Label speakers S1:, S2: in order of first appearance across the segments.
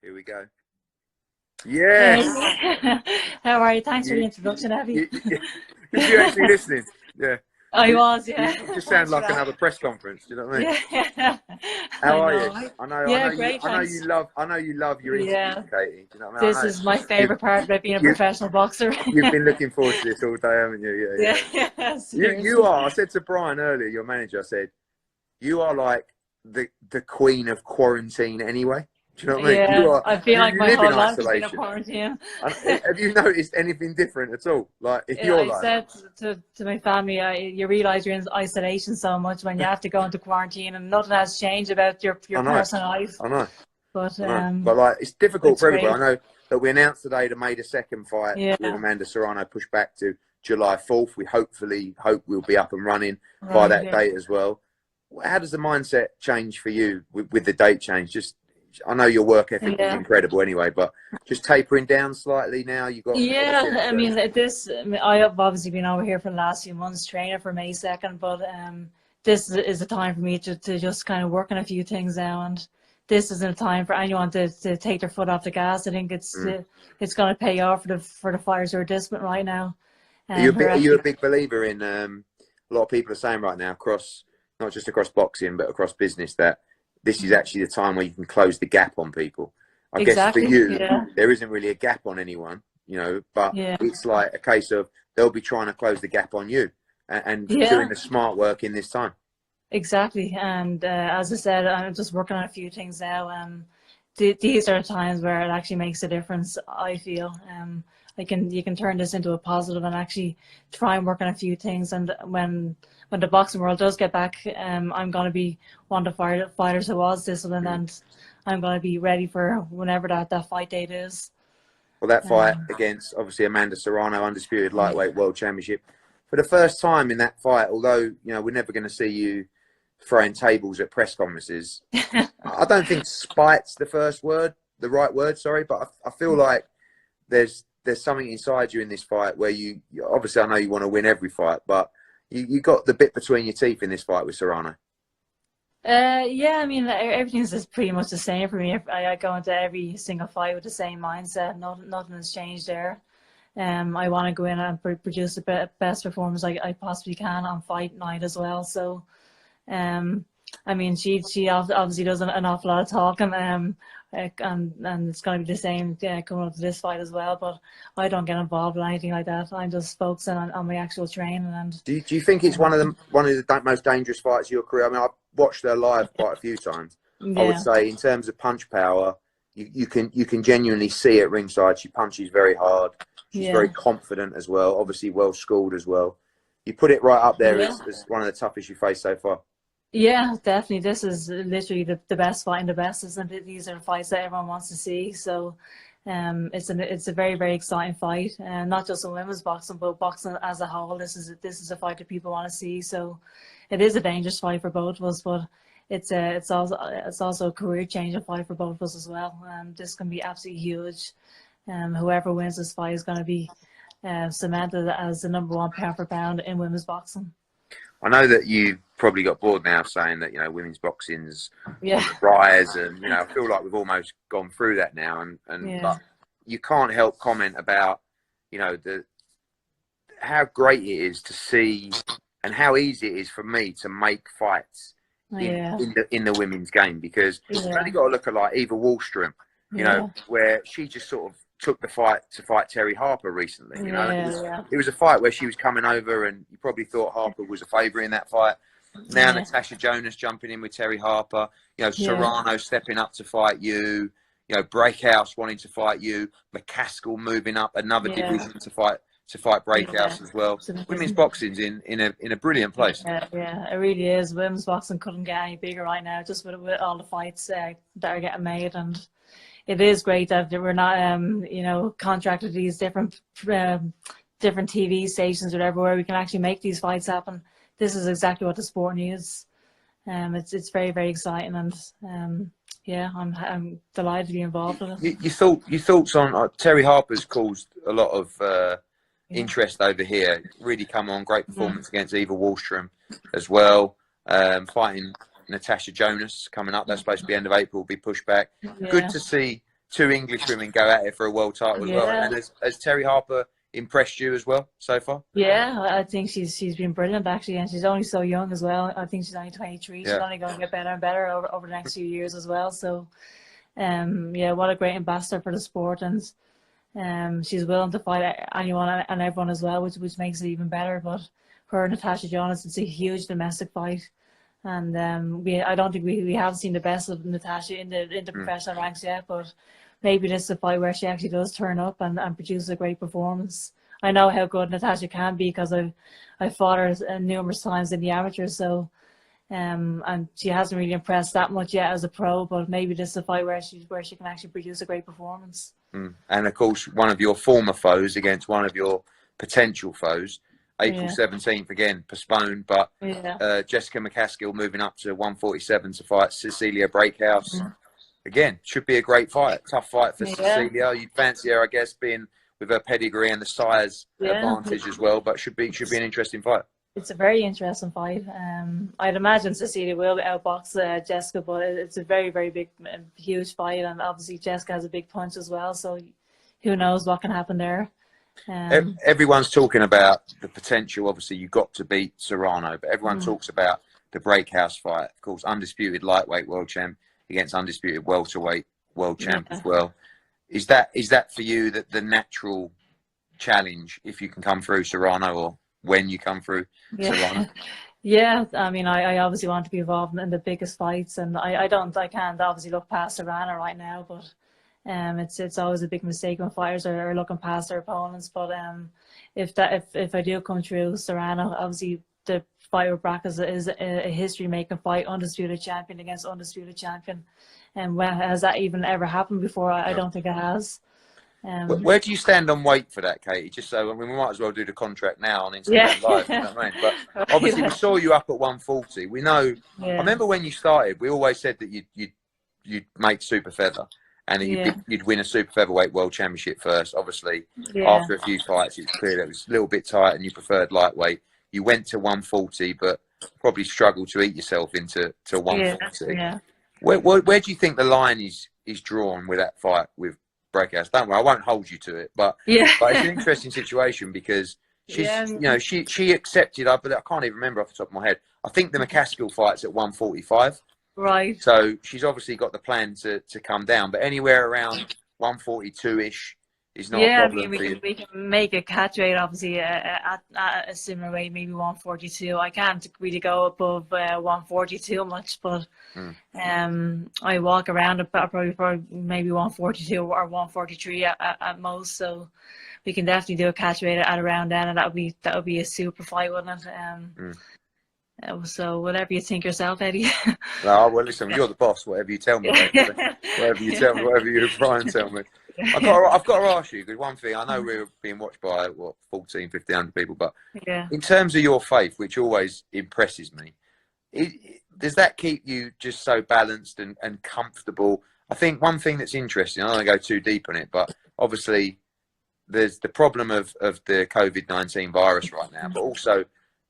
S1: Here we go. Yes.
S2: Hey. How are you? Thanks for the introduction, Abby.
S1: You're actually listening. Yeah.
S2: I was, yeah.
S1: You just sound like another press conference. Do you know what I mean?
S2: Yeah.
S1: How are you? I know.
S2: Great,
S1: I know
S2: thanks.
S1: you love. I know you love your interviews, Katie. Do you know what I mean?
S2: This is my favourite part about being a professional boxer.
S1: You've been looking forward to this all day, haven't you?
S2: Yeah.
S1: You are. I said to Brian earlier, your manager, I said, you are like the queen of quarantine anyway. Do you know what I mean?
S2: Yeah, I feel like my whole life has been a
S1: quarantine. Have you noticed anything different at all? Like in your life?
S2: I said to my family, you realise you're in isolation so much when you have to go into quarantine, and nothing has changed about your personal life.
S1: I know.
S2: But
S1: like it's difficult for everybody.
S2: Great.
S1: I know that we announced today the May the 2nd fight with Amanda Serrano pushed back to July 4th. We hope we'll be up and running by that date as well. How does the mindset change for you with the date change? Just, I know your work ethic is incredible anyway, but just tapering down slightly now. You got
S2: I mean, I have obviously been over here for the last few months training for May 2nd, but this is a time for me to just kind of work on a few things now, and this isn't a time for anyone to take their foot off the gas. I think it's going to pay off for the fighters who are disciplined right now.
S1: Are you a big believer in a lot of people are saying right now not just across boxing but across business that this is actually the time where you can close the gap on people? I guess for you, there isn't really a gap on anyone, but it's like a case of they'll be trying to close the gap on you and doing the smart work in this time.
S2: Exactly. And as I said, I'm just working on a few things now. These are times where it actually makes a difference, I feel. You can turn this into a positive and actually try and work on a few things. And when the boxing world does get back, I'm going to be one of the fighters who was disciplined, and I'm going to be ready for whenever that fight date is.
S1: Well, that fight against, obviously, Amanda Serrano, undisputed lightweight world championship. For the first time in that fight, although, we're never going to see you throwing tables at press conferences, I don't think spite's the right word, but I feel like there's something inside you in this fight where you obviously, I know you want to win every fight, but you got the bit between your teeth in this fight with Serrano.
S2: I mean, everything's just pretty much the same for me. I go into every single fight with the same mindset. Nothing has changed there. I want to go in and produce the best performance I possibly can on fight night as well. So, I mean, she obviously does an awful lot of talking, and it's going to be the same coming up to this fight as well. But I don't get involved with anything like that. I'm just focusing on my actual training. And
S1: do you think it's one of the most dangerous fights of your career? I mean, I've watched her live quite a few times. I would say in terms of punch power, you can genuinely see at ringside. She punches very hard. She's very confident as well. Obviously, well schooled as well. You put it right up there as one of the toughest you faced so far.
S2: Yeah, definitely. This is literally the best fight and the best, isn't it? These are the fights that everyone wants to see. So, it's a very, very exciting fight, and not just in women's boxing, but boxing as a whole. This is a fight that people want to see. So, it is a dangerous fight for both of us, but it's also a career-changing fight for both of us as well. This can be absolutely huge. Whoever wins this fight is going to be cemented as the #1 pound for pound in women's boxing.
S1: I know that you probably got bored now saying that women's boxing's on the rise, and I feel like we've almost gone through that now, but you can't help comment about how great it is to see and how easy it is for me to make fights in the women's game, because you've only got to look at like Eva Wallström, where she just sort of took the fight to fight Terry Harper recently. It was a fight where she was coming over, and you probably thought Harper was a favourite in that fight. Now Natasha Jonas jumping in with Terry Harper. Serrano stepping up to fight you. Braekhus wanting to fight you. McCaskill moving up another division to fight Braekhus as well. Women's boxing's in a brilliant place.
S2: Yeah, it really is. Women's boxing couldn't get any bigger right now, just with all the fights that are getting made, and it is great that we're not, contracted to these different TV stations or whatever, where we can actually make these fights happen. This is exactly what the sport needs. It's very, very exciting, and I'm delighted to be involved in it.
S1: Your thoughts on Terry Harper's caused a lot of interest over here. Really come on, great performance against Eva Wallström as well. Fighting Natasha Jonas coming up. That's supposed to be end of April, will be pushed back. Good to see two English women go at it for a world title as well. And has Terry Harper impressed you as well so far?
S2: Yeah, I think she's been brilliant actually, and she's only so young as well. I think she's only 23. She's only going to get better and better over the next few years as well. So, yeah, what a great ambassador for the sport, and she's willing to fight anyone and everyone as well, which makes it even better. But her and Natasha Jonas, it's a huge domestic fight. And I don't think we have seen the best of Natasha in the professional ranks yet, but maybe this is a fight where she actually does turn up and produce a great performance. I know how good Natasha can be because I've fought her numerous times in the amateurs, so and she hasn't really impressed that much yet as a pro, but maybe this is a fight where she can actually produce a great performance.
S1: And of course, one of your former foes against one of your potential foes. April 17th, again, postponed, but Jessica McCaskill moving up to 147 to fight Cecilia Braekhus. Again, should be a great fight. Tough fight for Cecilia. You'd fancy her, I guess, being with her pedigree and the size advantage as well, but should be an interesting fight.
S2: It's a very interesting fight. I'd imagine Cecilia will outbox Jessica, but it's a very, very big, huge fight, and obviously Jessica has a big punch as well, so who knows what can happen there.
S1: Everyone's talking about the potential. Obviously, you got to beat Serrano, but everyone talks about the Braekhus fight. Of course, undisputed lightweight world champ against undisputed welterweight world champ as well. Is that for you the natural challenge if you can come through Serrano, or when you come through Serrano?
S2: Yeah, I mean, I obviously want to be involved in the biggest fights, and I can't obviously look past Serrano right now, but. It's always a big mistake when fighters are looking past their opponents. But if I do come through Serrano, obviously the fight with Braekhus is a history-making fight, undisputed champion against undisputed champion. And when has that even ever happened before? I don't think it has.
S1: Where do you stand on weight for that, Katie? Just so, I mean, we might as well do the contract now on Instagram Live. You know what I mean? But obviously, we saw you up at 140. We know. I remember when you started, we always said that you'd make super feather. And you'd win a super featherweight world championship first. Obviously, after a few fights, it was clear that it was a little bit tight and you preferred lightweight. You went to 140, but probably struggled to eat yourself into 140. Where do you think the line is drawn with that fight with Braekhus? Don't worry, I won't hold you to it, but it's an interesting situation because she's she accepted. But I can't even remember off the top of my head. I think the McCaskill fight's at 145.
S2: Right.
S1: So she's obviously got the plan to come down, but anywhere around 142-ish is not a problem for you.
S2: We can make a catchweight, obviously, at a similar weight, maybe 142. I can't really go above 142 much, but I walk around about probably maybe 142 or 143 at most. So we can definitely do a catchweight at around then, and that would be a super fight, wouldn't it? So whatever you think yourself, Eddie.
S1: No, well, listen, you're the boss. Whatever you tell me, whatever you tell me, whatever you try and tell me. I've got to ask you, because one thing, I know we're being watched by 1,500 people, but in terms of your faith, which always impresses me, does that keep you just so balanced and comfortable? I think one thing that's interesting, I don't want to go too deep on it, but obviously there's the problem of the COVID-19 virus right now, but also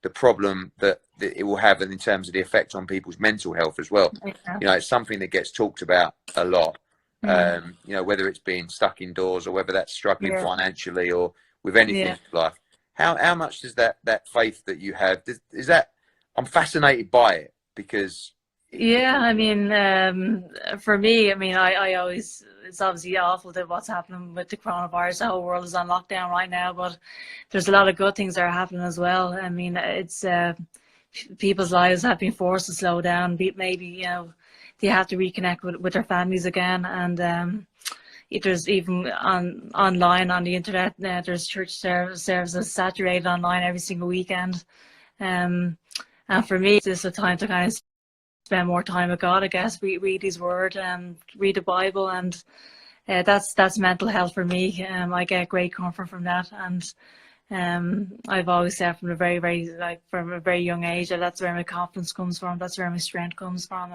S1: the problem that it will have in terms of the effect on people's mental health as well. You know, it's something that gets talked about a lot. You know, whether it's being stuck indoors or whether that's struggling financially or with anything in life. How much does that faith that you have, is that, I'm fascinated by it because...
S2: I mean, for me, I mean, I always, it's obviously awful that what's happening with the coronavirus. The whole world is on lockdown right now, but there's a lot of good things that are happening as well. I mean, it's people's lives have been forced to slow down. Maybe, you know, they have to reconnect with their families again. And there's even online on the internet, there's church services saturated online every single weekend. And for me, it's just a time to kind of spend more time with God, I guess. Read His Word, read the Bible, and that's mental health for me. I get great comfort from that, and I've always said from a very young age that that's where my confidence comes from. That's where my strength comes from,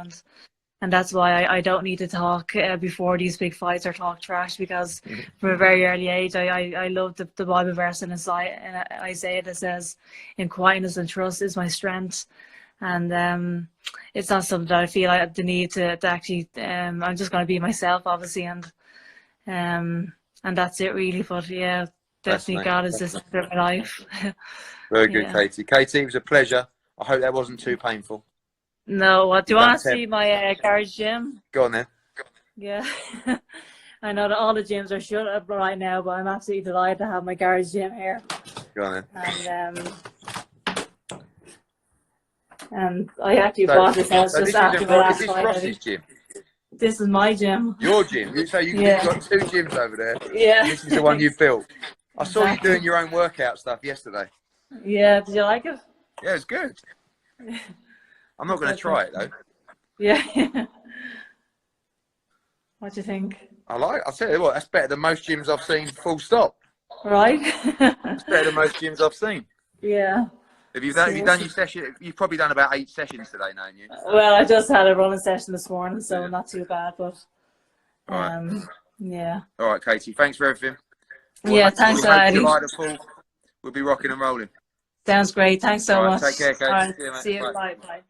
S2: and that's why I don't need to talk before these big fights or talk trash, because from a very early age I love the Bible verse in Isaiah that says, "In quietness and trust is my strength." And it's not something that I feel I have the need to actually, I'm just going to be myself, obviously, and and that's it really. But yeah, definitely God is just my life.
S1: Very good, Katie. Katie, it was a pleasure. I hope that wasn't too painful.
S2: No, what do you want to see my garage gym?
S1: Go on then.
S2: Yeah. I know that all the gyms are shut up right now, but I'm absolutely delighted to have my garage gym here.
S1: Go on then.
S2: And I actually bought this house just after my last fight.
S1: Is this Ross's gym?
S2: This is my gym.
S1: Your gym? So you've got 2 gyms over there.
S2: Yeah.
S1: This is the one you built. I saw you doing your own workout stuff yesterday.
S2: Yeah, did you like it?
S1: Yeah, it's good. I'm not going to try it though.
S2: Yeah. What do you think?
S1: I'll tell you what, that's better than most gyms I've seen, full stop.
S2: Right?
S1: It's better than most gyms I've seen.
S2: Yeah.
S1: Have you done your session? You've probably done about 8 sessions today, haven't you?
S2: Well, I just had a running session this morning, so not too bad, but yeah.
S1: All right, Katie, thanks for everything.
S2: Thanks, Eddie.
S1: We'll be rocking and rolling.
S2: Sounds great. Thanks so much.
S1: Take care, Katie.
S2: Right, see you. Bye. Bye.